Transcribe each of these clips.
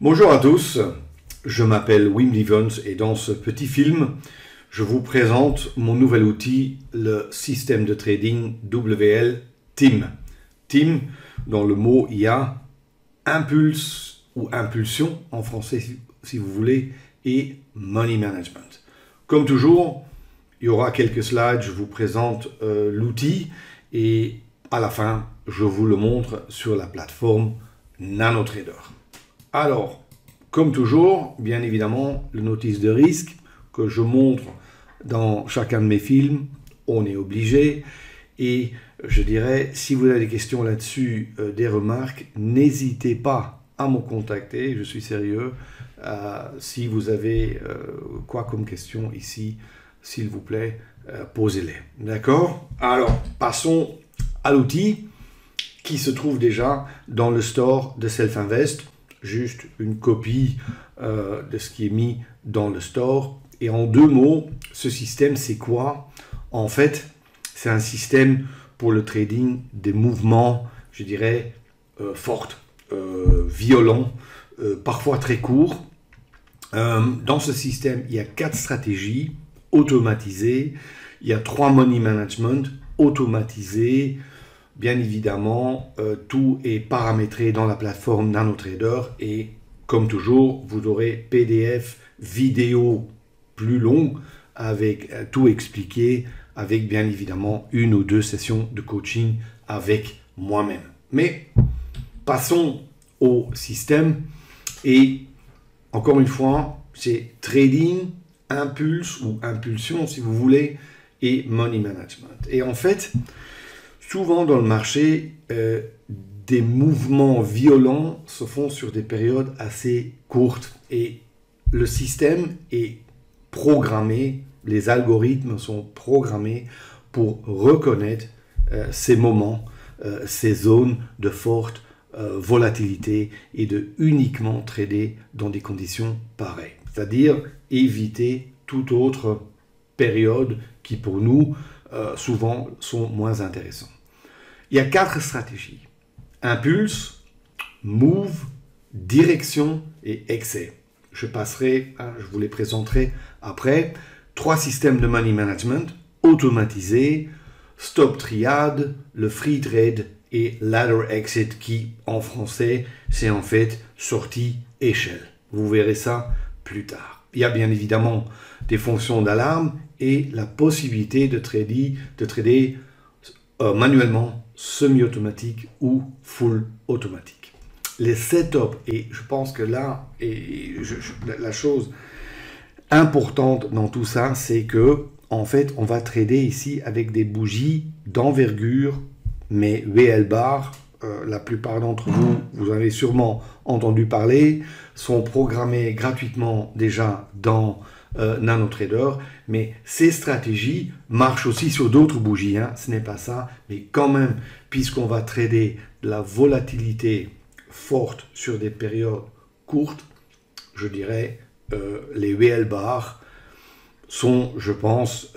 Bonjour à tous, je m'appelle Wim Livens et dans ce petit film, je vous présente mon nouvel outil, le système de trading WL TIM. TIM, dans le mot il y a impulse ou impulsion en français si vous voulez, et money management. Comme toujours, il y aura quelques slides, je vous présente l'outil et à la fin, je vous le montre sur la plateforme NanoTrader. Alors, comme toujours, bien évidemment, le notice de risque que je montre dans chacun de mes films, on est obligé. Et je dirais, si vous avez des questions là-dessus, des remarques, n'hésitez pas à me contacter, je suis sérieux. Si vous avez quoi comme question ici, s'il vous plaît, posez-les. D'accord? Alors, passons à l'outil qui se trouve déjà dans le store de Self-Invest. Juste une copie de ce qui est mis dans le store. Et en deux mots, ce système, c'est quoi? En fait, c'est un système pour le trading des mouvements, je dirais, forts, violents, parfois très courts. Dans ce système, il y a 4 stratégies automatisées. Il y a 3 money management automatisés. Bien évidemment, tout est paramétré dans la plateforme NanoTrader et comme toujours, vous aurez PDF, vidéo plus long avec tout expliqué, avec bien évidemment 1 ou 2 sessions de coaching avec moi-même. Mais passons au système et encore une fois, c'est trading, impulse ou impulsion si vous voulez et money management. Et en fait, souvent dans le marché, des mouvements violents se font sur des périodes assez courtes et le système est programmé, les algorithmes sont programmés pour reconnaître ces moments, ces zones de forte volatilité et de uniquement trader dans des conditions pareilles. C'est-à-dire éviter toute autre période qui pour nous souvent sont moins intéressantes. Il y a 4 stratégies. Impulse, move, direction et excès. Je vous les présenterai après. 3 systèmes de money management automatisés, stop triade, le free trade et ladder exit qui en français c'est en fait sortie échelle. Vous verrez ça plus tard. Il y a bien évidemment des fonctions d'alarme et la possibilité de trader manuellement, semi-automatique ou full automatique. Les setups, et je pense que là, la chose importante dans tout ça, c'est que en fait, on va trader ici avec des bougies d'envergure, mais VL bar, la plupart d'entre vous, vous en avez sûrement entendu parler, sont programmées gratuitement déjà dans NanoTrader, mais ces stratégies marchent aussi sur d'autres bougies, hein. Ce n'est pas ça, mais quand même, puisqu'on va trader de la volatilité forte sur des périodes courtes, je dirais les VL bars sont, je pense,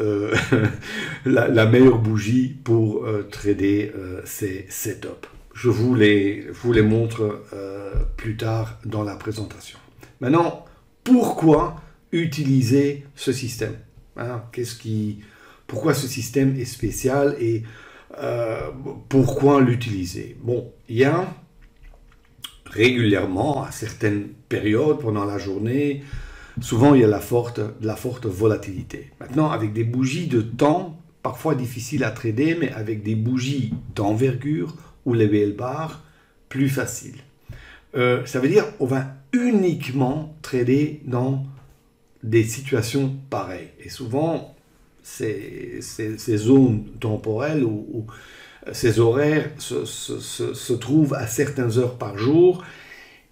la meilleure bougie pour trader ces setups. Je vous les montre plus tard dans la présentation. Maintenant, pourquoi utiliser ce système, hein? Pourquoi ce système est spécial et pourquoi l'utiliser? Bon, il y a régulièrement, à certaines périodes pendant la journée, souvent il y a de la forte volatilité. Maintenant, avec des bougies de temps, parfois difficiles à trader, mais avec des bougies d'envergure ou les VL bars, plus facile. Ça veut dire qu'on va uniquement trader dans des situations pareilles. Et souvent, ces zones temporelles ou ces horaires se trouvent à certaines heures par jour.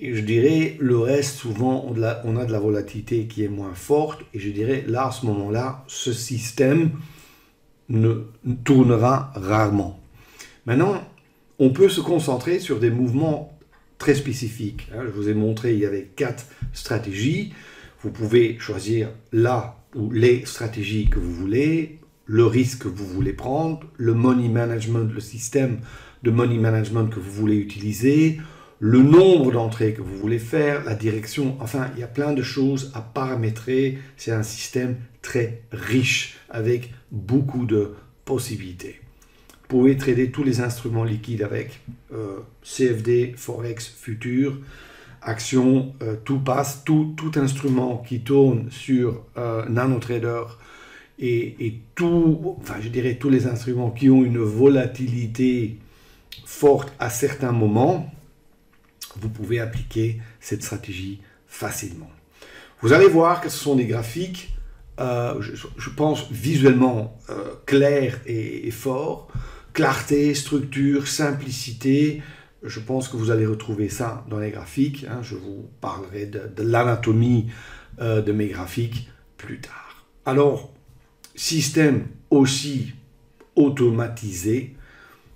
Et je dirais, le reste, souvent, on a de la volatilité qui est moins forte. Et je dirais, là, à ce moment-là, ce système ne tournera rarement. Maintenant, on peut se concentrer sur des mouvements très spécifiques. Je vous ai montré, il y avait 4 stratégies. Vous pouvez choisir la ou les stratégies que vous voulez, le risque que vous voulez prendre, le money management, le système de money management que vous voulez utiliser, le nombre d'entrées que vous voulez faire, la direction, enfin, il y a plein de choses à paramétrer. C'est un système très riche avec beaucoup de possibilités. Vous pouvez trader tous les instruments liquides avec CFD, Forex, Futur, Action, tout passe, tout instrument qui tourne sur NanoTrader et tout, enfin je dirais tous les instruments qui ont une volatilité forte à certains moments, vous pouvez appliquer cette stratégie facilement. Vous allez voir que ce sont des graphiques, je pense, visuellement clairs et forts. Clarté, structure, simplicité. Je pense que vous allez retrouver ça dans les graphiques. Hein. Je vous parlerai de l'anatomie de mes graphiques plus tard. Alors, système aussi automatisé.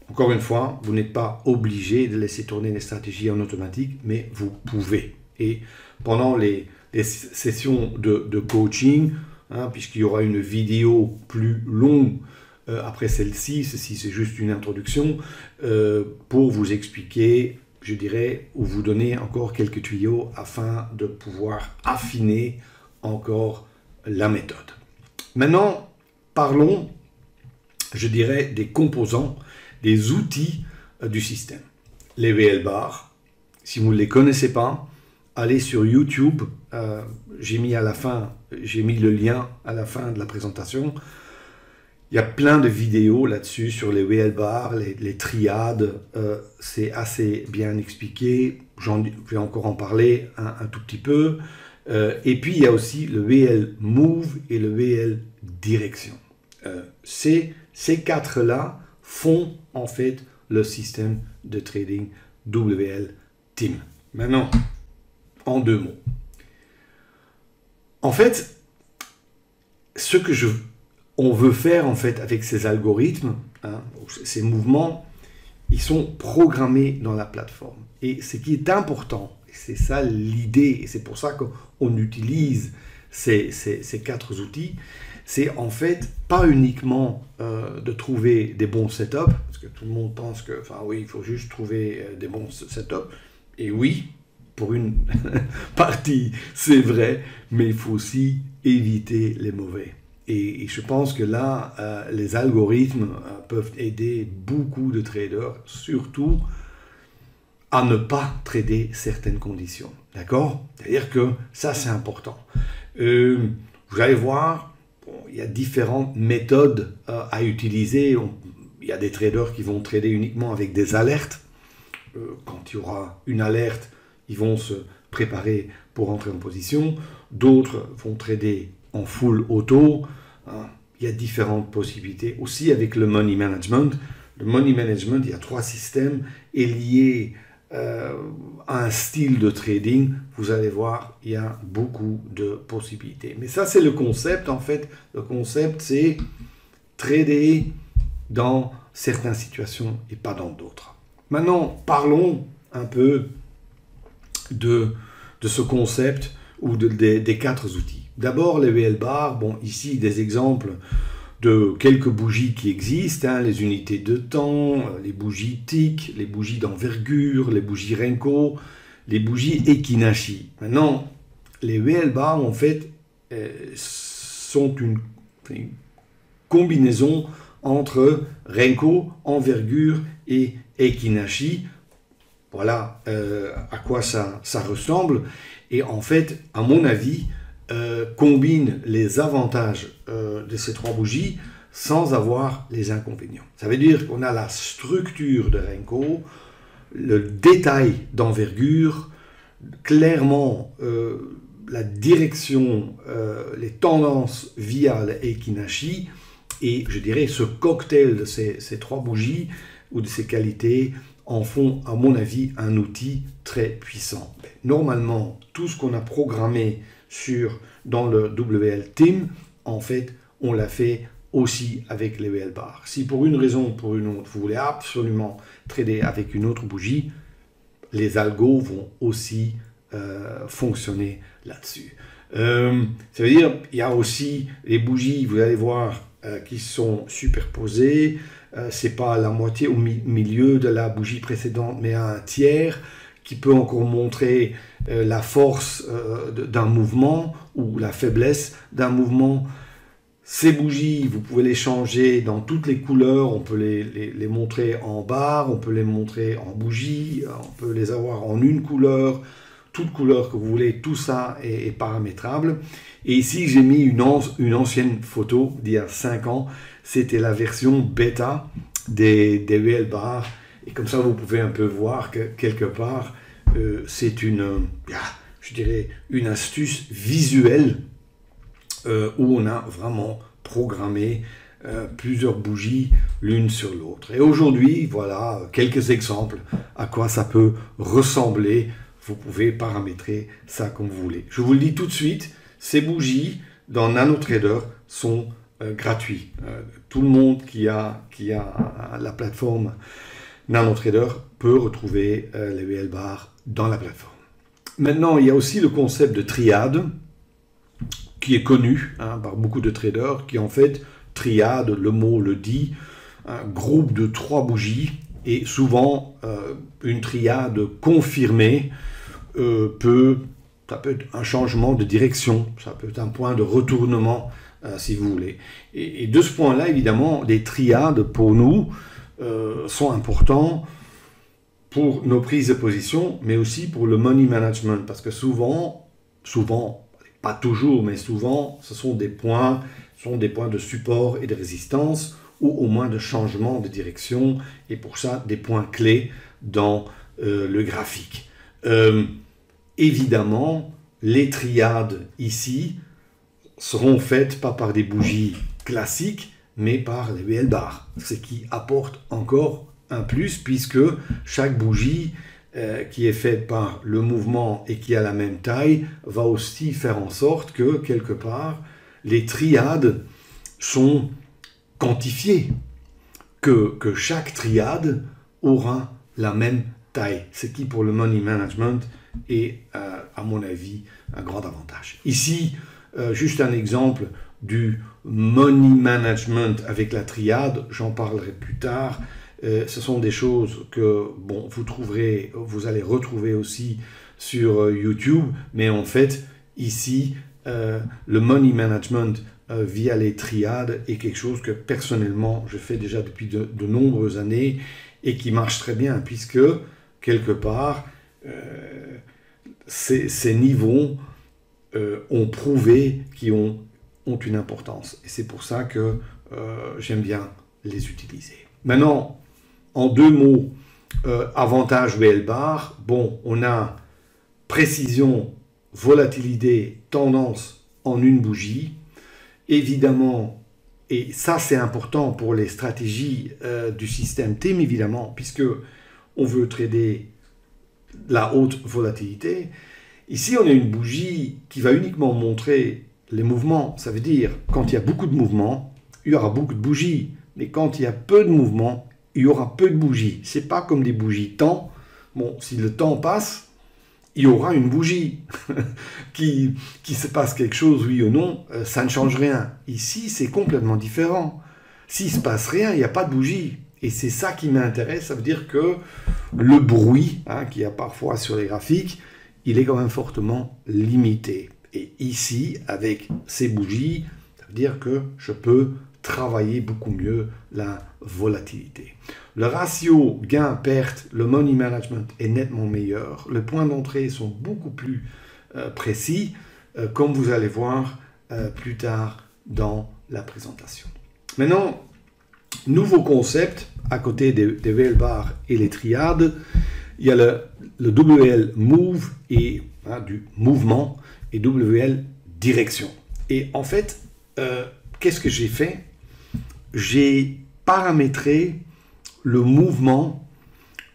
Encore une fois, vous n'êtes pas obligé de laisser tourner les stratégies en automatique, mais vous pouvez. Et pendant les sessions de coaching, hein, puisqu'il y aura une vidéo plus longue après celle-ci, ceci c'est juste une introduction, pour vous expliquer, je dirais, ou vous donner encore quelques tuyaux afin de pouvoir affiner encore la méthode. Maintenant, parlons, je dirais, des composants, des outils du système. Les VL bars, si vous ne les connaissez pas, allez sur YouTube, j'ai mis le lien à la fin de la présentation. Il y a plein de vidéos là-dessus sur les VL bars, les triades, c'est assez bien expliqué, je vais encore en parler un tout petit peu. Et puis il y a aussi le VL Move et le VL Direction. Ces quatre-là font en fait le système de trading WL Team. Maintenant, en deux mots. En fait, ce que on veut faire en fait avec ces algorithmes, hein, ces mouvements, ils sont programmés dans la plateforme. Et ce qui est important, c'est ça l'idée, et c'est pour ça qu'on utilise ces quatre outils, c'est en fait pas uniquement de trouver des bons setups, parce que tout le monde pense que, enfin oui, il faut juste trouver des bons setups, et oui, pour une partie, c'est vrai, mais il faut aussi éviter les mauvais. Et je pense que là, les algorithmes peuvent aider beaucoup de traders, surtout à ne pas trader certaines conditions. D'accord? C'est-à-dire que ça, c'est important. Vous allez voir, bon, il y a différentes méthodes à utiliser. Il y a des traders qui vont trader uniquement avec des alertes. Quand il y aura une alerte, ils vont se préparer pour entrer en position. D'autres vont trader en full auto. Il y a différentes possibilités. Aussi avec le money management. Le money management, il y a trois systèmes et liés à un style de trading. Vous allez voir, il y a beaucoup de possibilités. Mais ça, c'est le concept. En fait, le concept, c'est trader dans certaines situations et pas dans d'autres. Maintenant, parlons un peu de ce concept ou des quatre outils. D'abord, les VL bars, bon, ici, des exemples de quelques bougies qui existent, hein, les unités de temps, les bougies TIC, les bougies d'envergure, les bougies Renko, les bougies Ekinashi. Maintenant, les VL bars, en fait, sont une combinaison entre Renko, envergure et Ekinashi. Voilà à quoi ça ressemble. Et en fait, à mon avis, combine les avantages de ces trois bougies sans avoir les inconvénients. Ça veut dire qu'on a la structure de Renko, le détail d'envergure, clairement la direction, les tendances via le Ekinashi, et je dirais ce cocktail de ces trois bougies ou de ces qualités en font, à mon avis, un outil très puissant. Normalement, tout ce qu'on a programmé dans le WL Team, en fait, on l'a fait aussi avec les VL bars. Si pour une raison ou pour une autre, vous voulez absolument trader avec une autre bougie, les algos vont aussi fonctionner là-dessus. Ça veut dire, il y a aussi les bougies, vous allez voir, qui sont superposées. C'est pas à la moitié au milieu de la bougie précédente, mais à un tiers. qui peut encore montrer la force d'un mouvement ou la faiblesse d'un mouvement. Ces bougies, vous pouvez les changer dans toutes les couleurs, on peut les montrer en barre, on peut les montrer en bougie, on peut les avoir en une couleur, toute couleur que vous voulez, tout ça est paramétrable. Et ici, j'ai mis une ancienne photo d'il y a 5 ans, c'était la version bêta des UL bars. Et comme ça, vous pouvez un peu voir que quelque part, c'est je dirais, une astuce visuelle où on a vraiment programmé plusieurs bougies l'une sur l'autre. Et aujourd'hui, voilà quelques exemples à quoi ça peut ressembler. Vous pouvez paramétrer ça comme vous voulez. Je vous le dis tout de suite, ces bougies dans NanoTrader sont gratuits. Tout le monde qui a la plateforme NanoTrader peut retrouver les UL bars dans la plateforme. Maintenant, il y a aussi le concept de triade qui est connu par beaucoup de traders, qui en fait, triade, le mot le dit, un groupe de 3 bougies, et souvent une triade confirmée ça peut être un changement de direction, ça peut être un point de retournement si vous voulez. Et de ce point-là, évidemment, les triades pour nous sont importants pour nos prises de position, mais aussi pour le money management, parce que souvent, pas toujours, mais souvent, ce sont des points de support et de résistance, ou au moins de changement de direction, et pour ça, des points clés dans le graphique. Évidemment, les triades ici seront faites pas par des bougies classiques, mais par les UL bars, ce qui apporte encore un plus, puisque chaque bougie qui est faite par le mouvement et qui a la même taille va aussi faire en sorte que, quelque part, les triades sont quantifiées, que chaque triade aura la même taille, ce qui pour le money management est, à mon avis, un grand avantage. Ici, juste un exemple du money management avec la triade, j'en parlerai plus tard. Ce sont des choses que vous allez retrouver aussi sur YouTube, mais en fait, ici, le money management via les triades est quelque chose que personnellement, je fais déjà depuis de nombreuses années et qui marche très bien, puisque, quelque part, ces niveaux ont prouvé qu'ils ont une importance. Et c'est pour ça que j'aime bien les utiliser. Maintenant, en 2 mots, avantage UL bar, on a précision, volatilité, tendance en une bougie. Évidemment, et ça c'est important pour les stratégies du système TIM, évidemment, puisque on veut trader la haute volatilité. Ici, on a une bougie qui va uniquement montrer les mouvements. Ça veut dire, quand il y a beaucoup de mouvements, il y aura beaucoup de bougies. Mais quand il y a peu de mouvements, il y aura peu de bougies. Ce n'est pas comme des bougies temps. Si le temps passe, il y aura une bougie. qui se passe quelque chose, oui ou non, ça ne change rien. Ici, c'est complètement différent. S'il ne se passe rien, il n'y a pas de bougie. Et c'est ça qui m'intéresse. Ça veut dire que le bruit qu'il y a parfois sur les graphiques, il est quand même fortement limité. Et ici, avec ces bougies, ça veut dire que je peux travailler beaucoup mieux la volatilité. Le ratio gain-perte, le money management est nettement meilleur. Les points d'entrée sont beaucoup plus précis, comme vous allez voir plus tard dans la présentation. Maintenant, nouveau concept, à côté des UL bars et les triades, il y a le WL Move et du mouvement et WL Direction. Et en fait, qu'est-ce que j'ai fait? J'ai paramétré le mouvement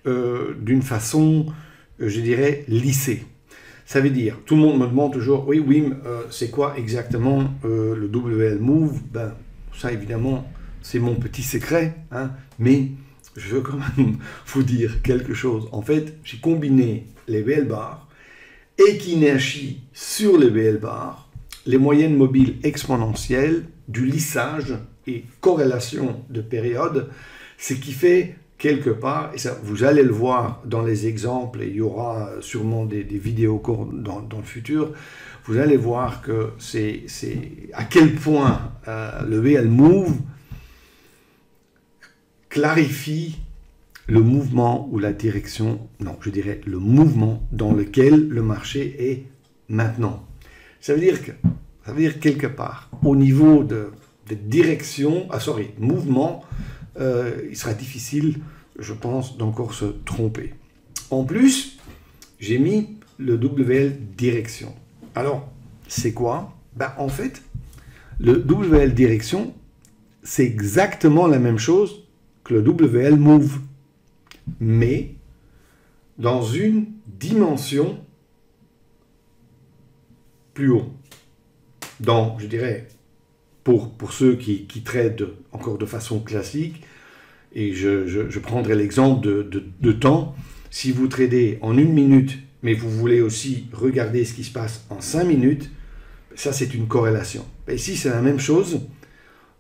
d'une façon, je dirais, lissée. Ça veut dire, tout le monde me demande toujours, oui, Wim, c'est quoi exactement le WL Move? Ça, évidemment, c'est mon petit secret, mais je veux quand même vous dire quelque chose. En fait, j'ai combiné les UL bars, Ekinershi sur les UL bars, les moyennes mobiles exponentielles, du lissage et corrélation de période, ce qui fait quelque part, et ça, vous allez le voir dans les exemples, et il y aura sûrement des vidéos dans le futur, vous allez voir que c'est à quel point le VL Move clarifie le mouvement ou la direction, non, je dirais le mouvement dans lequel le marché est maintenant. Ça veut dire quelque part, au niveau de direction, mouvement, il sera difficile, je pense, d'encore se tromper. En plus, j'ai mis le WL direction. Alors, c'est quoi? Ben, en fait, le WL direction, c'est exactement la même chose que le WL move, mais dans une dimension plus haut. Donc, je dirais, pour ceux qui tradent encore de façon classique, et je prendrai l'exemple de temps, si vous tradez en 1 minute, mais vous voulez aussi regarder ce qui se passe en 5 minutes, ça c'est une corrélation. Et ici c'est la même chose,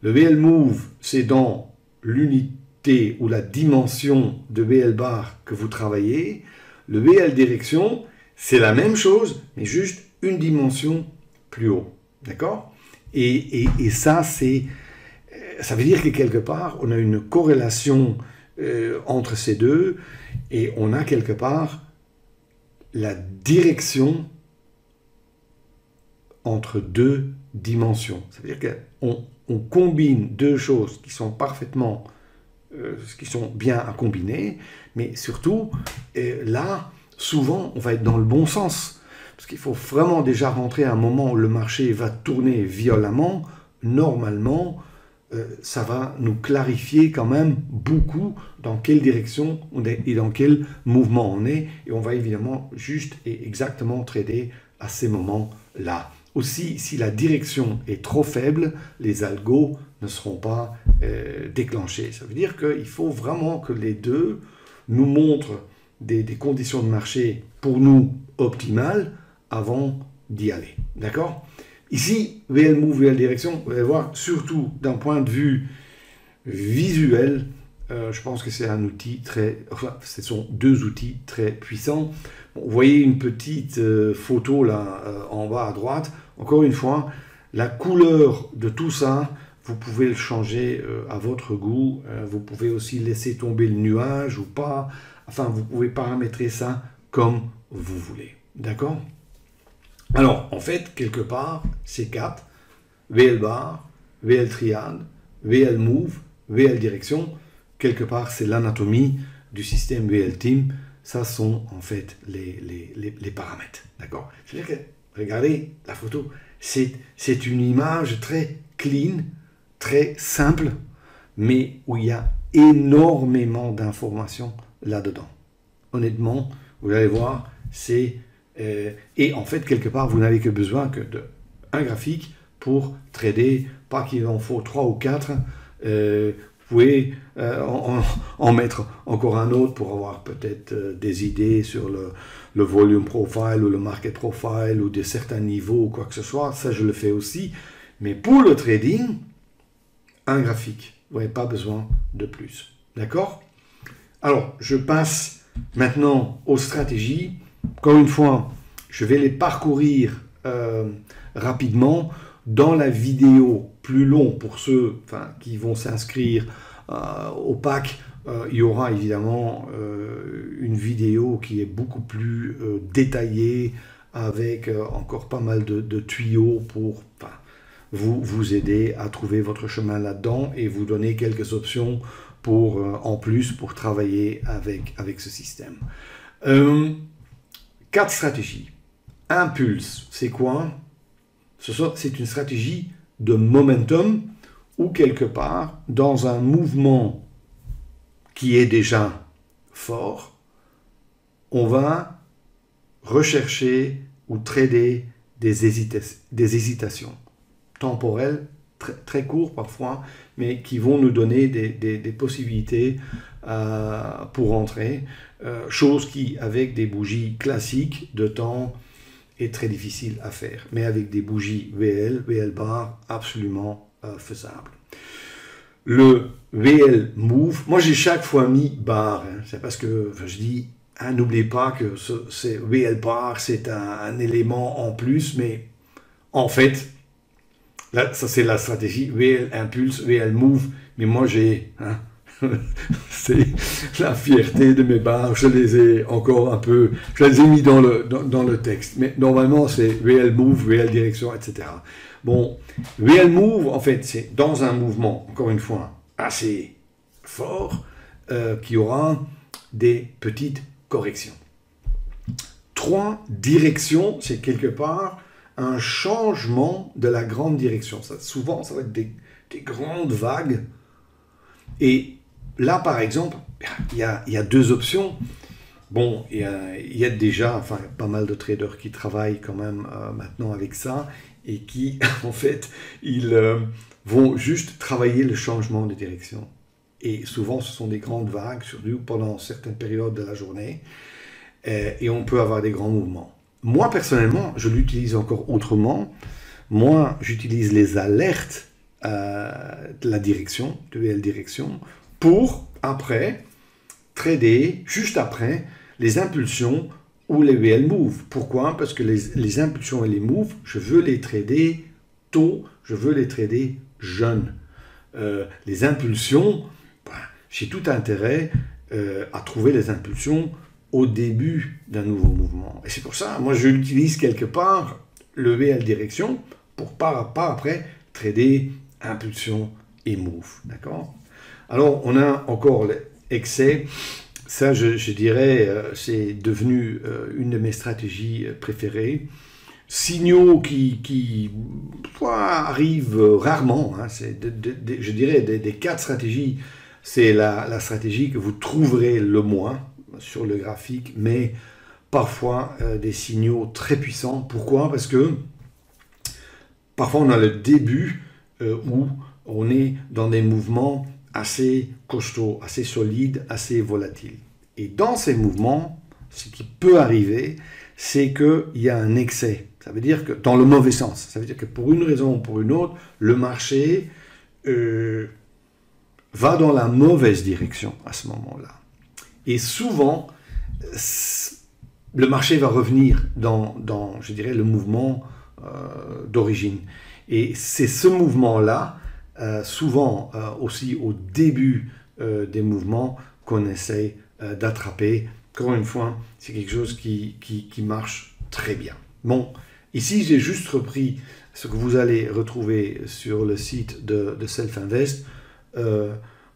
le VL Move c'est dans l'unité ou la dimension de VL bar que vous travaillez, le VL direction c'est la même chose, mais juste une dimension plus haut. D'accord? Et ça, ça veut dire que quelque part, on a une corrélation entre ces deux et on a quelque part la direction entre deux dimensions. Ça veut dire qu'on combine deux choses qui sont parfaitement, qui sont bien à combiner, mais surtout, là, souvent, on va être dans le bon sens. Parce qu'il faut vraiment déjà rentrer à un moment où le marché va tourner violemment. Normalement, ça va nous clarifier quand même beaucoup dans quelle direction on est et dans quel mouvement on est. Et on va évidemment juste et exactement trader à ces moments-là. Aussi, si la direction est trop faible, les algos ne seront pas déclenchés. Ça veut dire qu'il faut vraiment que les deux nous montrent des conditions de marché pour nous optimales avant d'y aller. D'accord? Ici, VL Move, VL Direction, vous allez voir, surtout d'un point de vue visuel, je pense que c'est un outil ce sont deux outils très puissants. Bon, vous voyez une petite photo là en bas à droite. Encore une fois, la couleur de tout ça, vous pouvez le changer à votre goût. Vous pouvez aussi laisser tomber le nuage ou pas. Enfin, vous pouvez paramétrer ça comme vous voulez. D'accord? Alors, en fait, quelque part, ces quatre, VL bar, VL triade, VL move, VL direction, quelque part, c'est l'anatomie du système VL team. Ça sont en fait les paramètres. D'accord? C'est-à-dire que, regardez la photo, c'est une image très clean, très simple, mais où il y a énormément d'informations là-dedans. Honnêtement, vous allez voir, c'est... et en fait, quelque part, vous n'avez que besoin que d'un graphique pour trader, pas qu'il en faut 3 ou 4. Vous pouvez en mettre encore un autre pour avoir peut-être des idées sur le volume profile ou le market profile ou de certains niveaux ou quoi que ce soit. Ça, je le fais aussi. Mais pour le trading, un graphique. Vous n'avez pas besoin de plus. D'accord? Alors, je passe maintenant aux stratégies. Encore une fois, je vais les parcourir rapidement. Dans la vidéo plus long pour ceux qui vont s'inscrire au pack, il y aura évidemment une vidéo qui est beaucoup plus détaillée avec encore pas mal de tuyaux pour vous aider à trouver votre chemin là-dedans et vous donner quelques options pour, en plus pour travailler avec ce système. 4 stratégies. Impulse, c'est quoi? C'est une stratégie de momentum ou quelque part, dans un mouvement qui est déjà fort, on va rechercher ou trader des hésitations temporelles, très courtes parfois, mais qui vont nous donner des possibilités pour entrer. Chose qui, avec des bougies classiques de temps, est très difficile à faire. Mais avec des bougies VL bar, absolument faisable. Le VL Move, moi j'ai chaque fois mis bar, hein. C'est parce que je dis, hein, n'oubliez pas que c'est VL bar, c'est un élément en plus, mais en fait, là, ça c'est la stratégie VL Impulse, VL Move, mais moi j'ai, hein, c'est la fierté de mes barres, je les ai encore un peu, je les ai mis dans le texte, mais normalement c'est VL Move, VL Direction, etc. Bon, VL Move, en fait, c'est dans un mouvement, encore une fois, assez fort, qui aura des petites corrections. 3 directions, c'est quelque part un changement de la grande direction. Ça, souvent, ça va être des grandes vagues. Et là, par exemple, il y a 2 options. Bon, il y a déjà pas mal de traders qui travaillent quand même maintenant avec ça et qui, en fait, ils vont juste travailler le changement de direction. Et souvent, ce sont des grandes vagues, surtout pendant certaines périodes de la journée. Et on peut avoir des grands mouvements. Moi, personnellement, je l'utilise encore autrement. Moi, j'utilise les alertes de la direction, de VL direction, pour, après, trader, juste après, les impulsions ou les VL Move. Pourquoi? Parce que les impulsions et les moves, je veux les trader tôt, je veux les trader jeunes. Les impulsions, j'ai tout intérêt à trouver les impulsions au début d'un nouveau mouvement. Et c'est pour ça, moi je l'utilise quelque part, le VL direction, pour par après trader impulsion et move. D'accord? Alors on a encore l'excès. Ça, je dirais, c'est devenu une de mes stratégies préférées. Signaux qui arrivent rarement. Hein, je dirais des 4 stratégies, c'est la stratégie que vous trouverez le moins sur le graphique, mais parfois des signaux très puissants. Pourquoi? Parce que parfois on a le début où on est dans des mouvements assez costauds, assez solides, assez volatiles. Et dans ces mouvements, ce qui peut arriver, c'est qu'il y a un excès. Ça veut dire que, dans le mauvais sens, ça veut dire que pour une raison ou pour une autre, le marché va dans la mauvaise direction à ce moment-là. Et souvent, le marché va revenir dans je dirais, le mouvement d'origine. Et c'est ce mouvement-là, souvent aussi au début des mouvements, qu'on essaye d'attraper. Encore une fois, c'est quelque chose qui marche très bien. Bon, ici, j'ai juste repris ce que vous allez retrouver sur le site de Self-Invest.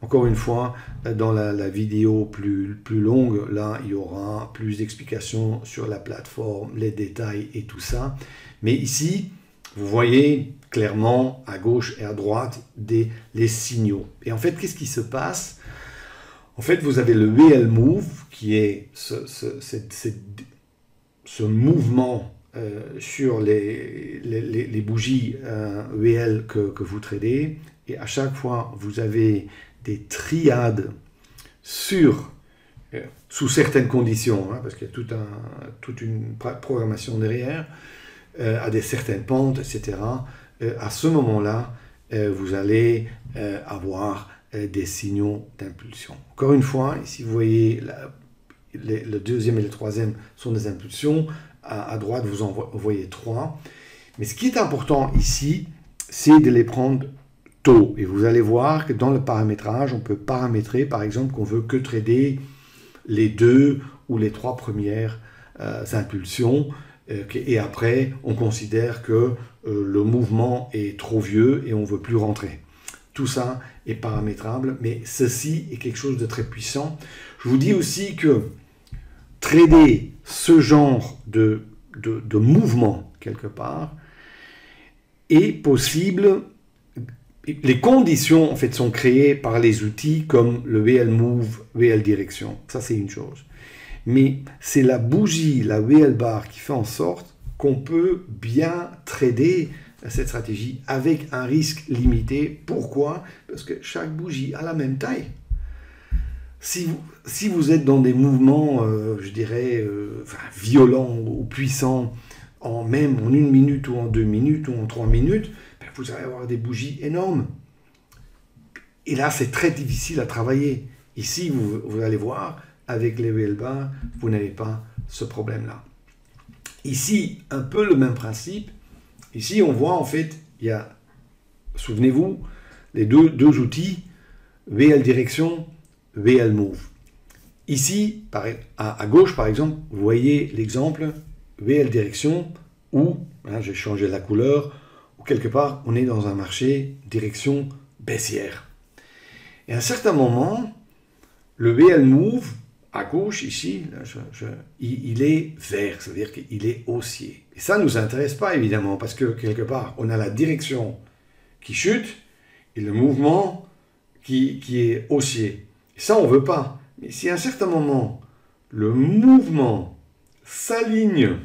Encore une fois, dans la vidéo plus longue, là, il y aura plus d'explications sur la plateforme, les détails et tout ça. Mais ici, vous voyez clairement à gauche et à droite les signaux. Et en fait, qu'est-ce qui se passe? En fait, vous avez le VL Move, qui est ce mouvement sur les bougies VL que vous tradez. Et à chaque fois, vous avez des triades sous certaines conditions, hein, parce qu'il y a toute une programmation derrière, à certaines pentes, etc. À ce moment-là, vous allez avoir des signaux d'impulsion. Encore une fois, ici vous voyez le deuxième et le troisième sont des impulsions. À droite, vous en voyez 3. Mais ce qui est important ici, c'est de les prendre tôt. Et vous allez voir que dans le paramétrage, on peut paramétrer, par exemple, qu'on veut que trader les 2 ou les 3 premières impulsions. Et après, on considère que le mouvement est trop vieux et on ne veut plus rentrer. Tout ça est paramétrable, mais ceci est quelque chose de très puissant. Je vous dis aussi que trader ce genre de mouvement, quelque part, est possible. Les conditions, en fait, sont créées par les outils comme le VL Move, VL Direction. Ça, c'est une chose. Mais c'est la bougie, la VL Bar, qui fait en sorte qu'on peut bien trader cette stratégie avec un risque limité. Pourquoi? Parce que chaque bougie a la même taille. Si vous êtes dans des mouvements, je dirais, violents ou puissants, même en 1 minute ou en 2 minutes ou en 3 minutes, vous allez avoir des bougies énormes. Et là, c'est très difficile à travailler. Ici, vous allez voir, avec les VL bars, vous n'avez pas ce problème-là. Ici, un peu le même principe. Ici, on voit en fait, il y a, souvenez-vous, les deux outils, VL direction, VL move. Ici, à gauche par exemple, vous voyez l'exemple VL direction où, j'ai changé la couleur, ou quelque part on est dans un marché direction baissière. Et à un certain moment, le VL move, à gauche ici, là, il est vert, c'est-à-dire qu'il est haussier. Et ça ne nous intéresse pas évidemment, parce que quelque part on a la direction qui chute et le mouvement qui est haussier. Et ça on ne veut pas. Mais si à un certain moment, le mouvement s'aligne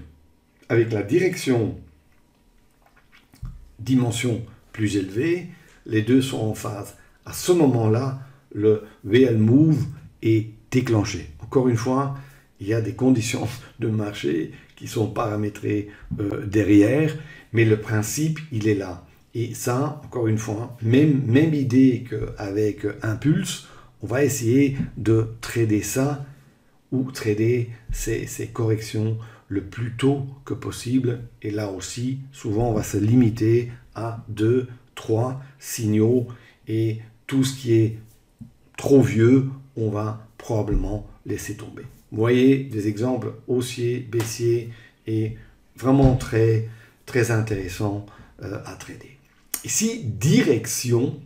avec la direction dimension plus élevée, les deux sont en phase. À ce moment-là, le VL Move est déclenché. Encore une fois, il y a des conditions de marché qui sont paramétrées derrière, mais le principe, il est là. Et ça, encore une fois, même idée qu'avec Impulse, on va essayer de trader ça ou trader ces corrections le plus tôt que possible. Et là aussi, souvent, on va se limiter à 2, 3 signaux. Et tout ce qui est trop vieux, on va probablement laisser tomber. Vous voyez des exemples haussiers, baissiers et vraiment très, très intéressants à trader. Ici, direction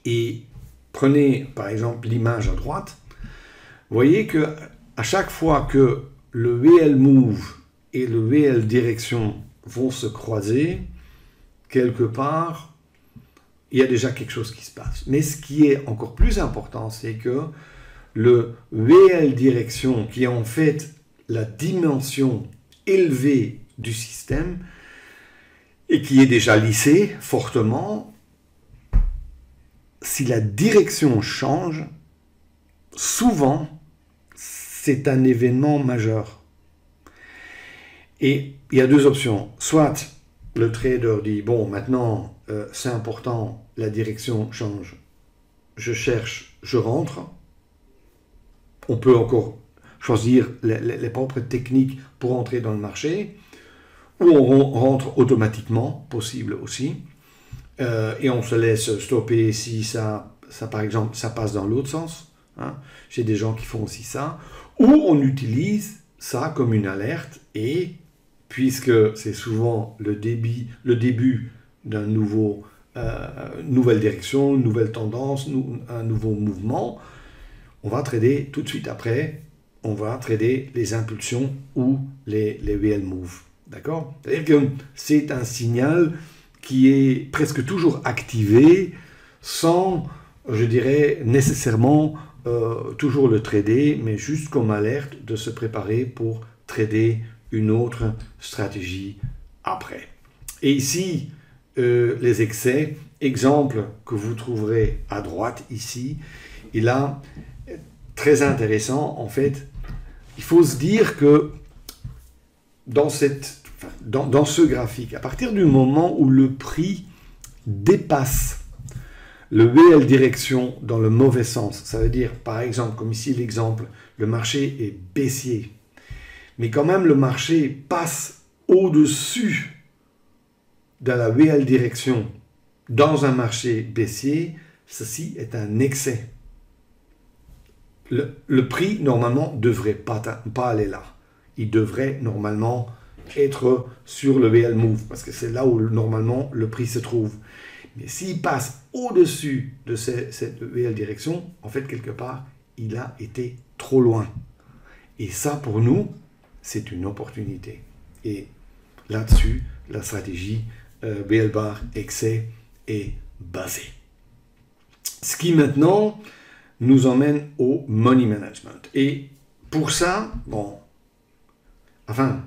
et prenez par exemple l'image à droite, vous voyez que à chaque fois que le VL Move et le VL Direction vont se croiser, quelque part, il y a déjà quelque chose qui se passe. Mais ce qui est encore plus important, c'est que le VL Direction, qui est en fait la dimension élevée du système, et qui est déjà lissé fortement, si la direction change, souvent, c'est un événement majeur. Et il y a deux options. Soit le trader dit, bon, maintenant, c'est important, la direction change. Je cherche, je rentre. On peut encore choisir les propres techniques pour entrer dans le marché. Ou on rentre automatiquement, possible aussi. Et on se laisse stopper si ça par exemple, ça passe dans l'autre sens. Hein. J'ai des gens qui font aussi ça. Ou on utilise ça comme une alerte et, puisque c'est souvent le début d'un nouvelle direction, une nouvelle tendance, un nouveau mouvement, on va trader tout de suite après, on va trader les impulsions ou les VL Move. D'accord ? C'est-à-dire que c'est un signal qui est presque toujours activé sans, je dirais, nécessairement toujours le trader, mais juste comme alerte de se préparer pour trader une autre stratégie après. Et ici, les excès, exemple que vous trouverez à droite ici, et là, très intéressant, en fait, il faut se dire que dans ce graphique, à partir du moment où le prix dépasse le VL direction dans le mauvais sens, ça veut dire, par exemple, comme ici l'exemple, le marché est baissier, mais quand même le marché passe au-dessus de la VL direction dans un marché baissier, ceci est un excès. Le prix, normalement, ne devrait pas aller là. Il devrait, normalement, être sur le VL Move, parce que c'est là où, normalement, le prix se trouve. Mais s'il passe au-dessus de cette VL direction, en fait, quelque part, il a été trop loin. Et ça, pour nous, c'est une opportunité. Et là-dessus, la stratégie VL bar excès est basée. Ce qui, maintenant, nous emmène au money management. Et pour ça, bon, enfin,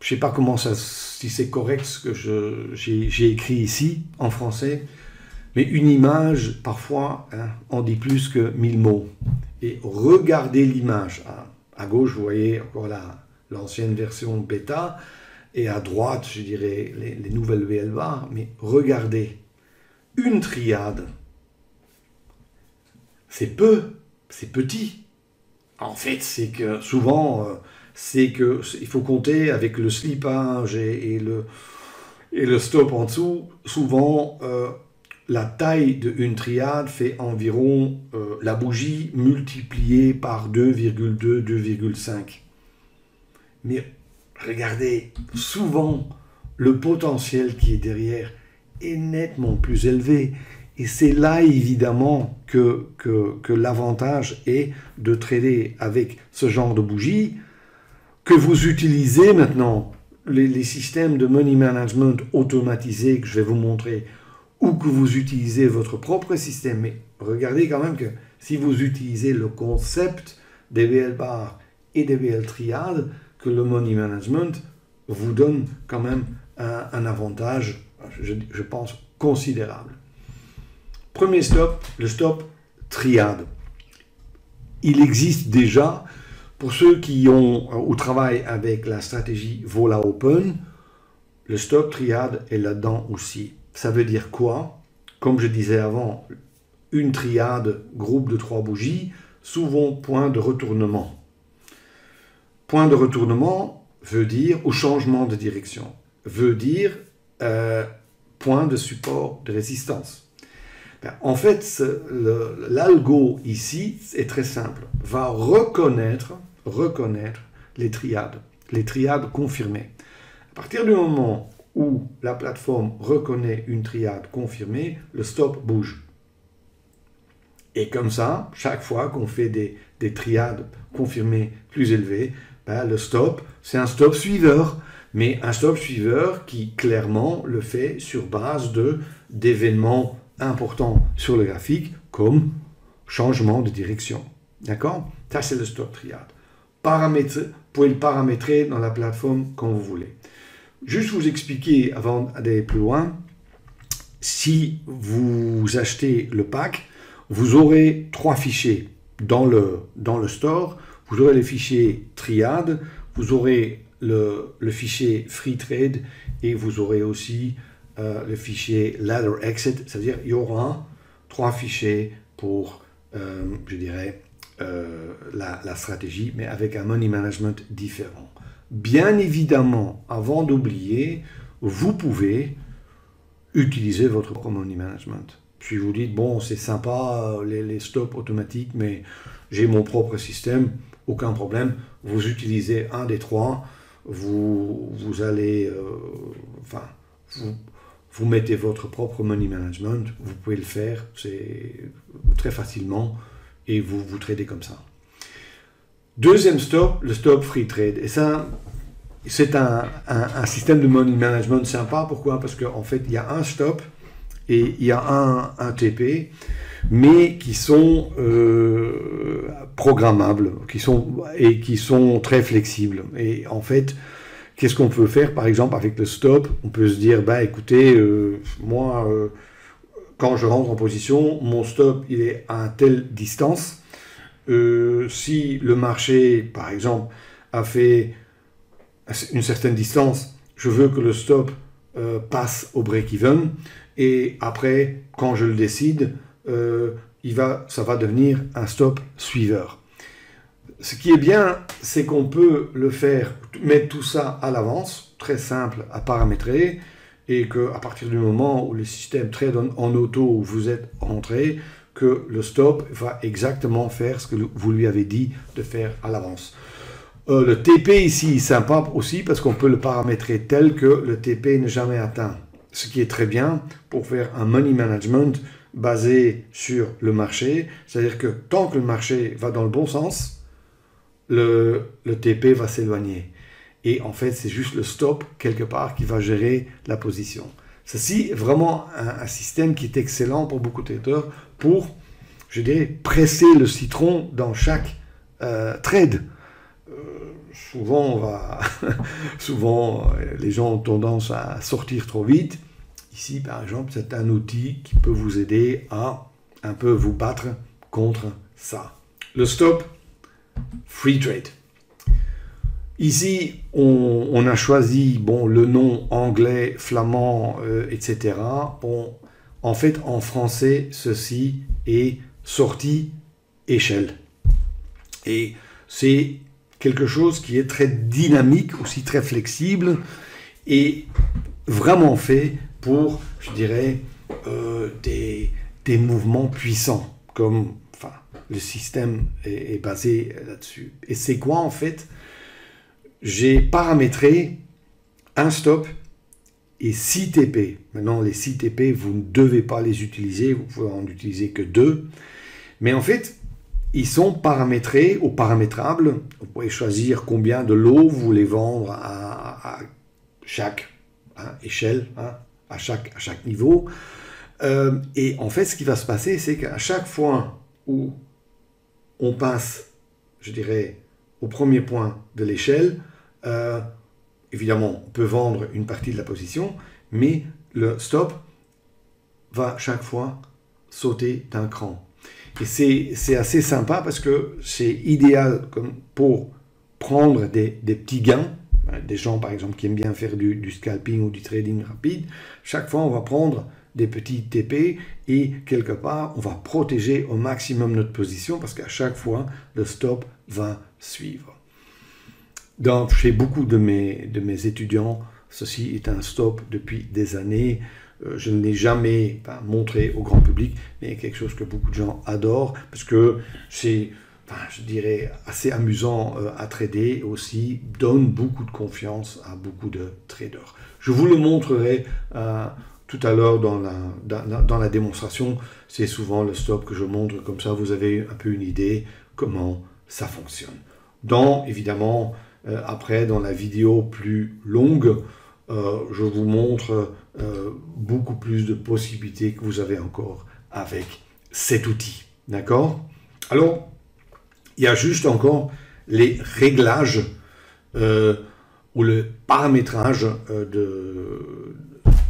je ne sais pas comment ça, si c'est correct ce que j'ai écrit ici en français, mais une image, parfois, en dit plus que 1000 mots. Et regardez l'image. À gauche, vous voyez encore l'ancienne version bêta, et à droite, je dirais, les nouvelles VL bar, mais regardez une triade c'est petit. En fait, c'est que souvent, il faut compter avec le slippage et le stop en dessous. Souvent, la taille d'une triade fait environ la bougie multipliée par 2,2, 2,5. Mais regardez, souvent, le potentiel qui est derrière est nettement plus élevé. Et c'est là, évidemment, que l'avantage est de trader avec ce genre de bougie que vous utilisez maintenant, les systèmes de money management automatisés que je vais vous montrer, ou que vous utilisez votre propre système. Mais regardez quand même que si vous utilisez le concept des BL bar et des BL triades, que le money management vous donne quand même un avantage, je pense, considérable. Premier stop, le stop triade. Il existe déjà, pour ceux qui ont ou travaillent avec la stratégie Vola Open, le stop triade est là-dedans aussi. Ça veut dire quoi? Comme je disais avant, une triade, groupe de 3 bougies, souvent point de retournement. Point de retournement veut dire, ou changement de direction, veut dire point de support de résistance. En fait, l'algo ici est très simple, va reconnaître les triades confirmées. À partir du moment où la plateforme reconnaît une triade confirmée, le stop bouge. Et comme ça, chaque fois qu'on fait des triades confirmées plus élevées, le stop, c'est un stop suiveur. Mais un stop suiveur qui clairement le fait sur base d'événements importants sur le graphique, comme changement de direction. D'accord? Ça, c'est le stop triade. Vous pouvez le paramétrer dans la plateforme quand vous voulez. Juste vous expliquer, avant d'aller plus loin, si vous achetez le pack, vous aurez 3 fichiers dans le store. Vous aurez les fichiers triade, vous aurez le fichier free trade et vous aurez aussi le fichier ladder exit, c'est-à-dire il y aura 3 fichiers pour, je dirais, la stratégie, mais avec un money management différent. Bien évidemment, avant d'oublier, vous pouvez utiliser votre propre money management. Si vous dites, bon, c'est sympa, les stops automatiques, mais j'ai mon propre système, aucun problème, vous utilisez un des 3, vous allez, vous mettez votre propre money management, vous pouvez le faire, c'est très facilement, et vous tradez comme ça. Deuxième stop, le stop free trade. Et ça, c'est un système de money management sympa. Pourquoi? Parce qu'en fait, il y a un stop et il y a un TP, mais qui sont programmables, qui sont très flexibles. Et en fait, qu'est-ce qu'on peut faire? Par exemple, avec le stop, on peut se dire, écoutez, moi, quand je rentre en position, mon stop, il est à telle distance. Si le marché, par exemple, a fait une certaine distance, je veux que le stop passe au break-even. Et après, quand je le décide, ça va devenir un stop suiveur. Ce qui est bien, c'est qu'on peut le faire, mettre tout ça à l'avance, très simple à paramétrer, et qu'à partir du moment où le système trade en auto où vous êtes rentré, que le stop va exactement faire ce que vous lui avez dit de faire à l'avance. Le TP ici est sympa aussi parce qu'on peut le paramétrer tel que le TP n'est jamais atteint. Ce qui est très bien pour faire un money management basé sur le marché. C'est-à-dire que tant que le marché va dans le bon sens, le TP va s'éloigner. Et en fait, c'est juste le stop, quelque part, qui va gérer la position. Ceci est vraiment un système qui est excellent pour beaucoup de traders pour, je dirais, presser le citron dans chaque trade. Souvent, les gens ont tendance à sortir trop vite. Ici, par exemple, c'est un outil qui peut vous aider à un peu vous battre contre ça. Le stop, free trade. Ici, on a choisi le nom anglais, flamand, etc. En fait, en français, ceci est sortie échelle. Et c'est quelque chose qui est très dynamique, aussi très flexible, et vraiment fait pour, je dirais, des mouvements puissants, comme enfin, le système est basé là-dessus. Et c'est quoi en fait? J'ai paramétré un stop et 6 TP. Maintenant, les 6 TP, vous ne devez pas les utiliser, vous pouvez en utiliser que 2. Mais en fait, ils sont paramétrés ou paramétrables. Vous pouvez choisir combien de lots vous voulez vendre à chaque échelle, à chaque niveau. Et en fait, ce qui va se passer, c'est qu'à chaque fois où on passe, je dirais, au premier point de l'échelle, évidemment, on peut vendre une partie de la position, mais le stop va chaque fois sauter d'un cran. Et c'est assez sympa parce que c'est idéal pour prendre des petits gains. Des gens, par exemple, qui aiment bien faire du scalping ou du trading rapide. Chaque fois, on va prendre des petits TP et quelque part, on va protéger au maximum notre position parce qu'à chaque fois, le stop va suivre. Donc, chez beaucoup de mes étudiants, ceci est un stop depuis des années. Je ne l'ai jamais montré au grand public, mais quelque chose que beaucoup de gens adorent parce que c'est, je dirais, assez amusant à trader et aussi donne beaucoup de confiance à beaucoup de traders. Je vous le montrerai tout à l'heure dans la démonstration. C'est souvent le stop que je montre, comme ça vous avez un peu une idée comment ça fonctionne. Évidemment, après, dans la vidéo plus longue, je vous montre beaucoup plus de possibilités que vous avez encore avec cet outil. D'accord? Alors, il y a juste encore les réglages ou le paramétrage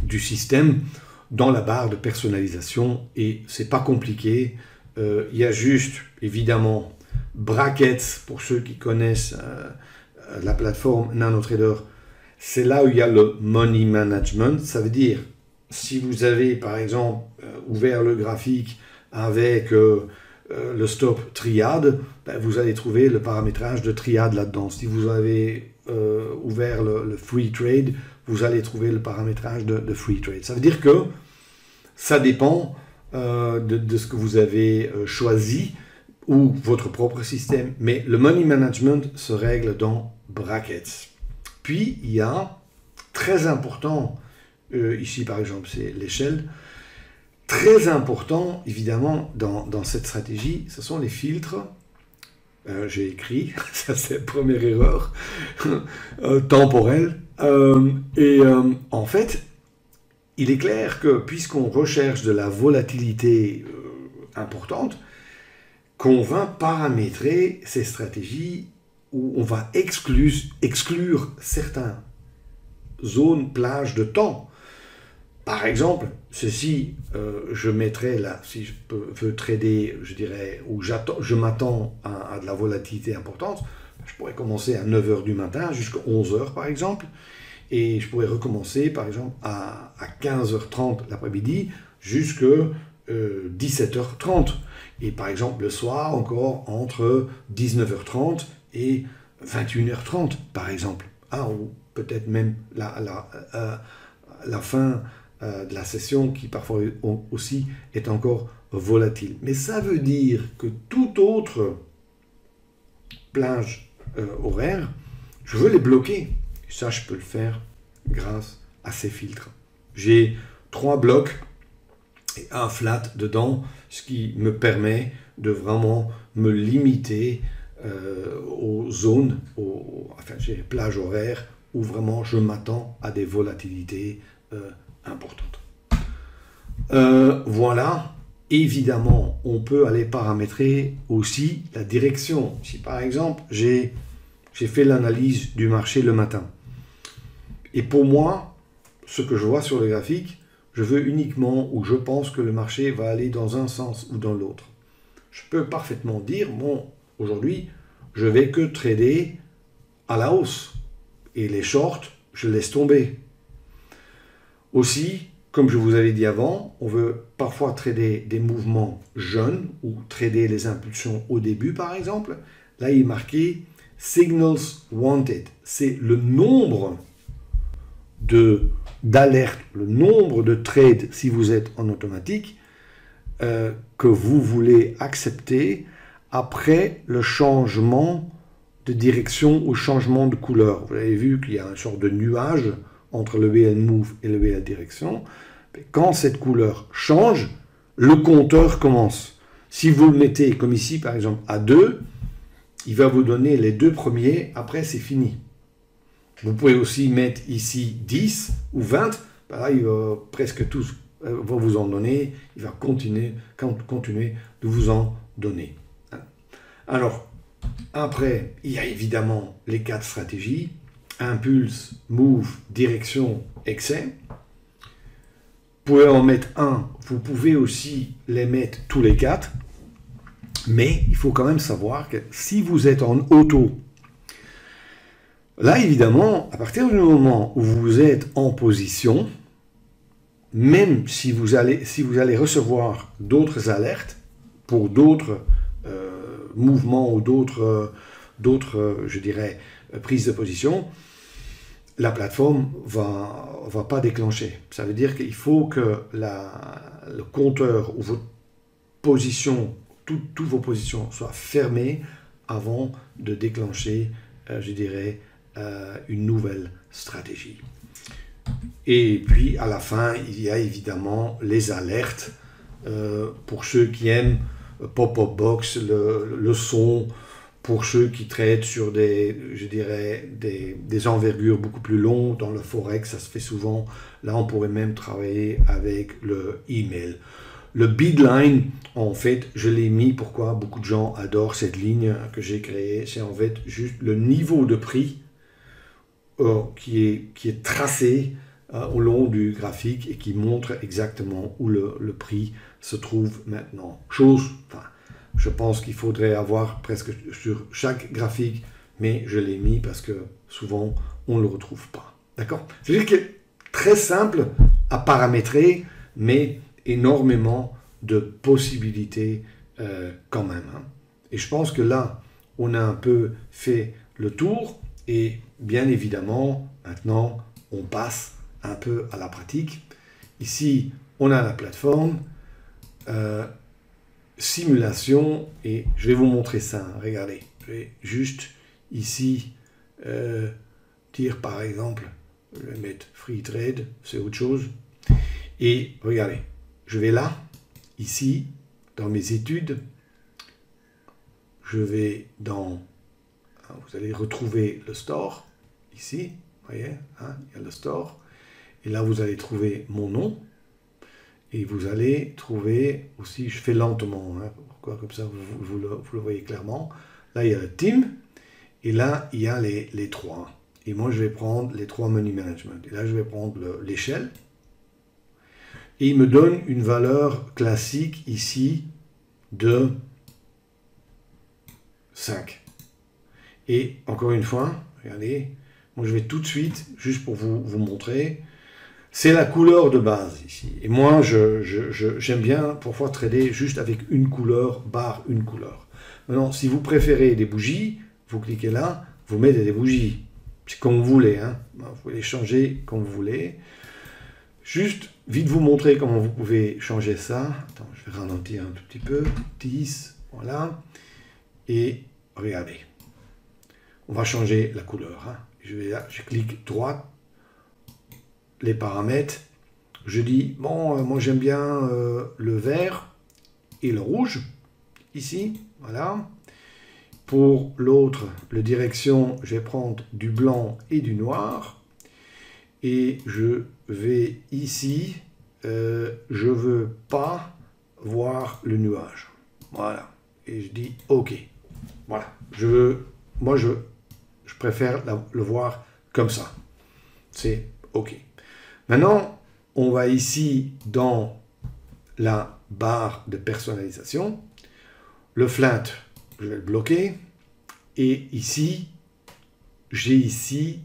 du système dans la barre de personnalisation et c'est pas compliqué. Il y a juste, évidemment, brackets pour ceux qui connaissent la plateforme NanoTrader. C'est là où il y a le Money Management. Ça veut dire, si vous avez par exemple ouvert le graphique avec le stop triade, vous allez trouver le paramétrage de triade là-dedans. Si vous avez ouvert le free trade, vous allez trouver le paramétrage de free trade. Ça veut dire que ça dépend de ce que vous avez choisi ou votre propre système. Mais le Money Management se règle dans brackets. Puis, il y a, très important, ici par exemple, c'est l'échelle. Très important, évidemment, dans cette stratégie, ce sont les filtres. J'ai écrit, ça c'est la première erreur, temporelle. En fait, il est clair que puisqu'on recherche de la volatilité importante, qu'on va paramétrer ces stratégies où on va exclure certaines zones, plages de temps. Par exemple, ceci, je mettrais là, si je veux trader, je dirais, où je m'attends à de la volatilité importante, je pourrais commencer à 9 h du matin jusqu'à 11 h par exemple, et je pourrais recommencer par exemple à 15 h 30 l'après-midi jusqu'à 17 h 30. Et par exemple le soir encore entre 19 h 30 et 21 h 30 par exemple. Ou peut-être même la fin de la session qui parfois aussi est encore volatile. Mais ça veut dire que toute autre plage horaire, je veux les bloquer. Et ça, je peux le faire grâce à ces filtres. J'ai 3 blocs et un flat dedans, ce qui me permet de vraiment me limiter aux zones, j'ai les plages horaires où vraiment je m'attends à des volatilités importantes. Voilà, évidemment, on peut aller paramétrer aussi la direction. Si par exemple, j'ai fait l'analyse du marché le matin, et pour moi, ce que je vois sur le graphique, je veux uniquement où je pense que le marché va aller dans un sens ou dans l'autre. Je peux parfaitement dire, bon, aujourd'hui, je vais que trader à la hausse. Et les shorts, je laisse tomber. Aussi, comme je vous avais dit avant, on veut parfois trader des mouvements jeunes ou trader les impulsions au début par exemple. Là, il est marqué Signals Wanted. C'est le nombre d'alertes, le nombre de trades, si vous êtes en automatique, que vous voulez accepter après le changement de direction ou changement de couleur. Vous avez vu qu'il y a une sorte de nuage entre le VL Move et le VL Direction. Quand cette couleur change, le compteur commence. Si vous le mettez comme ici, par exemple, à 2, il va vous donner les 2 premiers, après c'est fini. Vous pouvez aussi mettre ici 10 ou 20, là il va presque tous va vous en donner, il va continuer de vous en donner. Alors, après, il y a évidemment les 4 stratégies, impulse, move, direction, excès. Vous pouvez en mettre un, vous pouvez aussi les mettre tous les 4, mais il faut quand même savoir que si vous êtes en auto, là évidemment, à partir du moment où vous êtes en position, même si vous allez recevoir d'autres alertes pour d'autres mouvements ou d'autres, je dirais, prises de position, la plateforme va pas déclencher. Ça veut dire qu'il faut que le compteur ou votre position, toutes vos positions soient fermées avant de déclencher, je dirais, une nouvelle stratégie. Et puis à la fin, il y a évidemment les alertes pour ceux qui aiment pop-up box, le son, pour ceux qui traitent sur des envergures beaucoup plus longues. Dans le forex, ça se fait souvent. Là, on pourrait même travailler avec le email. Le bidline, en fait, je l'ai mis. Pourquoi beaucoup de gens adorent cette ligne que j'ai créée? C'est en fait juste le niveau de prix qui est tracé au long du graphique et qui montre exactement où le prix se trouve maintenant. Je pense qu'il faudrait avoir presque sur chaque graphique, mais je l'ai mis parce que souvent on ne le retrouve pas. D'accord? C'est-à-dire qu'il est très simple à paramétrer, mais énormément de possibilités quand même. Et je pense que là, on a un peu fait le tour et bien évidemment, maintenant, on passe un peu à la pratique. Ici, on a la plateforme, simulation, et je vais vous montrer ça. Regardez, je vais juste ici dire par exemple, je vais mettre Free Trade, c'est autre chose. Et regardez, je vais là, ici, dans mes études, je vais dans, vous allez retrouver le store, ici, vous voyez, hein, il y a le store. Et là, vous allez trouver mon nom. Et vous allez trouver aussi, je fais lentement, hein, pourquoi, comme ça vous le voyez clairement. Là, il y a le team. Et là, il y a les 3. Et moi, je vais prendre les 3 money management. Et là, je vais prendre l'échelle. Et il me donne une valeur classique ici de 5. Et encore une fois, regardez, moi, je vais tout de suite, juste pour vous montrer. C'est la couleur de base ici. Et moi, j'aime bien parfois trader juste avec une couleur, barre une couleur. Maintenant, si vous préférez des bougies, vous cliquez là, vous mettez des bougies. C'est comme vous voulez. Hein. Vous pouvez les changer comme vous voulez. Juste, vite vous montrer comment vous pouvez changer ça. Attends, je vais ralentir un tout petit peu. 10, voilà. Et regardez. On va changer la couleur. Hein. Je clique droite. Les paramètres, je dis, bon, moi j'aime bien le vert et le rouge, ici, voilà. Pour l'autre, le direction, je vais prendre du blanc et du noir. Et je vais ici, je veux pas voir le nuage. Voilà. Et je dis, OK. Voilà. Moi je préfère le voir comme ça. C'est OK. Maintenant, on va ici dans la barre de personnalisation. Le flat, je vais le bloquer. Et ici, j'ai ici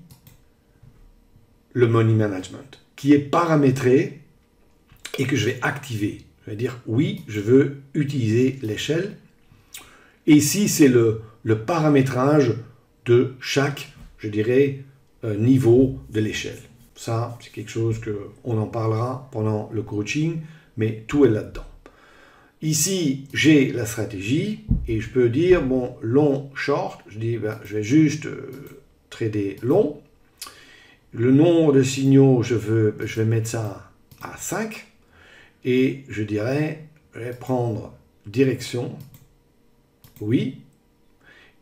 le money management qui est paramétré et que je vais activer. Je vais dire oui, je veux utiliser l'échelle. Et ici, c'est le paramétrage de chaque, je dirais, niveau de l'échelle. Ça, c'est quelque chose qu'on en parlera pendant le coaching, mais tout est là-dedans. Ici, j'ai la stratégie et je peux dire, bon, long, short, je dis, ben, je vais juste trader long. Le nombre de signaux, je vais mettre ça à 5 et je dirais, je vais prendre direction, oui,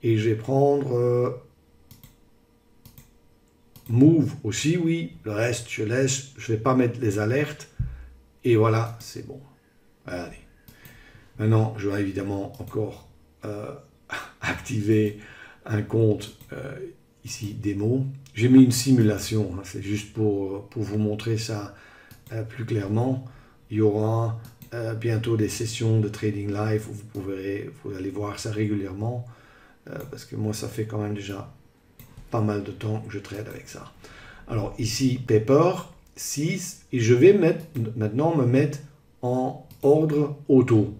et je vais prendre move aussi, oui, le reste, je laisse, je ne vais pas mettre les alertes et voilà, c'est bon. Allez. Maintenant, je vais évidemment encore activer un compte ici, démo. J'ai mis une simulation, hein, c'est juste pour vous montrer ça plus clairement. Il y aura bientôt des sessions de trading live où vous allez voir ça régulièrement parce que moi, ça fait quand même déjà pas mal de temps que je trade avec ça. Alors ici, paper, 6, et je vais maintenant me mettre en ordre auto.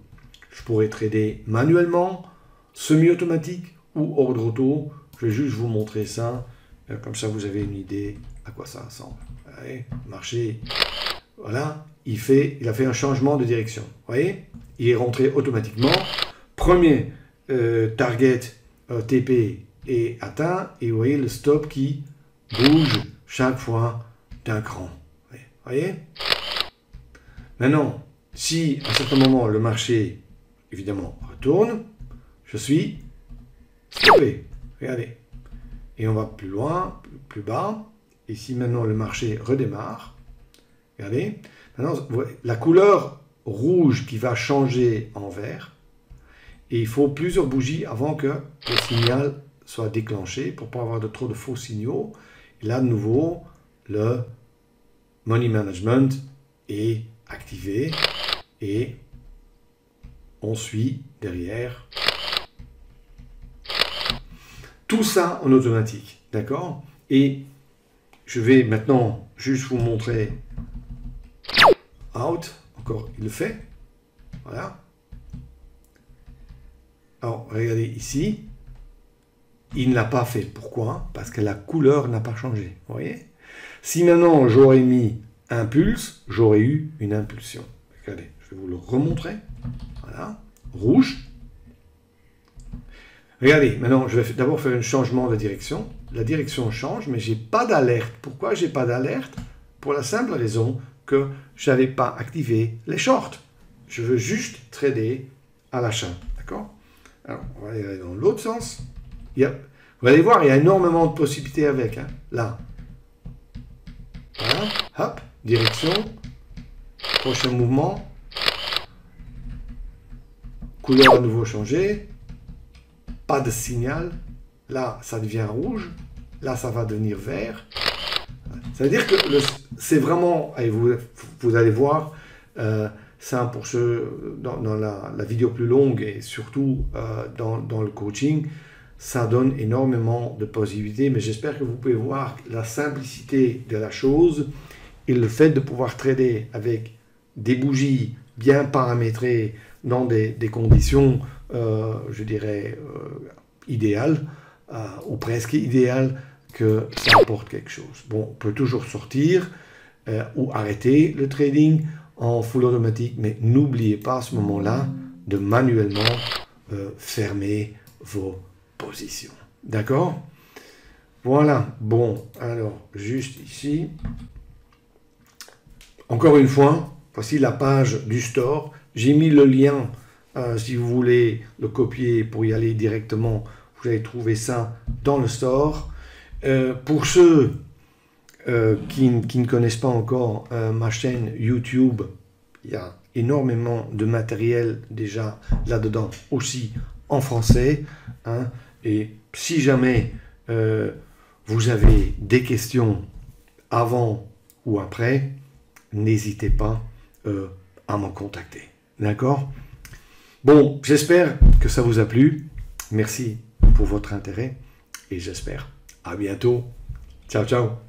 Je pourrais trader manuellement, semi-automatique ou ordre auto. Je vais juste vous montrer ça. Comme ça, vous avez une idée à quoi ça ressemble. Allez, marché. Voilà, il a fait un changement de direction. Vous voyez, il est rentré automatiquement. Premier target TP est atteint. Et vous voyez le stop qui bouge chaque fois d'un cran. Vous voyez? Maintenant, si à un certain moment le marché évidemment retourne, je suis stoppé. Regardez. Et on va plus loin, plus bas. Et si maintenant le marché redémarre, regardez. Maintenant, la couleur rouge qui va changer en vert. Et il faut plusieurs bougies avant que le signal soit déclenché pour ne pas avoir trop de faux signaux. Et là, de nouveau, le Money Management est activé. Et on suit derrière. Tout ça en automatique, d'accord? Et je vais maintenant juste vous montrer out. Encore, il le fait. Voilà. Alors, regardez ici. Il ne l'a pas fait. Pourquoi? Parce que la couleur n'a pas changé. Vous voyez? Si maintenant j'aurais mis impulse, j'aurais eu une impulsion. Regardez, je vais vous le remontrer. Voilà, rouge. Regardez, maintenant, je vais d'abord faire un changement de direction. La direction change, mais je n'ai pas d'alerte. Pourquoi je n'ai pas d'alerte? Pour la simple raison que je n'avais pas activé les shorts. Je veux juste trader à l'achat. D'accord? Alors, on va aller dans l'autre sens. Vous allez voir, il y a énormément de possibilités avec. Hein, là. Voilà, hop, direction. Prochain mouvement. Couleur à nouveau changée. Pas de signal. Là, ça devient rouge. Là, ça va devenir vert. Ça veut dire que c'est vraiment... Et vous allez voir, ça pour ceux dans la vidéo plus longue et surtout dans le coaching, ça donne énormément de possibilités. Mais j'espère que vous pouvez voir la simplicité de la chose et le fait de pouvoir trader avec des bougies bien paramétrées dans des conditions, je dirais, idéales, ou presque idéales, que ça apporte quelque chose. Bon, on peut toujours sortir ou arrêter le trading en full automatique, mais n'oubliez pas à ce moment-là de manuellement fermer vos positions. D'accord? Voilà. Bon, alors, juste ici. Encore une fois, voici la page du store. J'ai mis le lien, si vous voulez le copier pour y aller directement, vous allez trouver ça dans le store. Pour ceux qui ne connaissent pas encore ma chaîne YouTube, il y a énormément de matériel déjà là-dedans, aussi en français. Hein, et si jamais vous avez des questions avant ou après, n'hésitez pas à m'en contacter. D'accord? Bon, j'espère que ça vous a plu. Merci pour votre intérêt et j'espère à bientôt. Ciao, ciao.